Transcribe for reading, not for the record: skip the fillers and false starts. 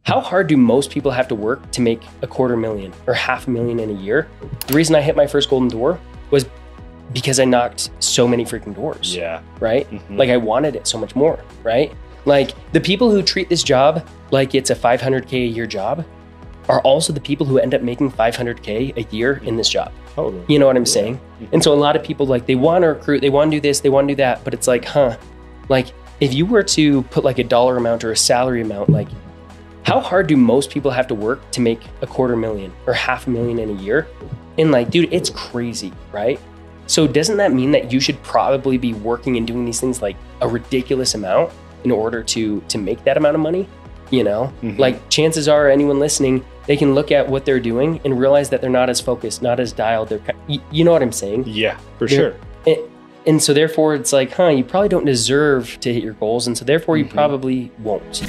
How hard do most people have to work to make $250,000 or $500,000 in a year? The reason I hit my first golden door was because I knocked so many freaking doors. Yeah. Right? Like I wanted it so much more, right? Like the people who treat this job like it's a $500K a year job are also the people who end up making $500K a year in this job. Totally. You know what I'm saying? And so a lot of people, like, they want to recruit, they want to do this, they want to do that, but it's like, like if you were to put like a dollar amount or a salary amount, like how hard do most people have to work to make $250,000 or $500,000 in a year? And like, dude, it's crazy, right? So doesn't that mean that you should probably be working and doing these things like a ridiculous amount in order to make that amount of money? You know, like chances are anyone listening, they can look at what they're doing and realize that they're not as focused, not as dialed. You know what I'm saying? Yeah, for sure. And so therefore it's like, you probably don't deserve to hit your goals. And so therefore you probably won't.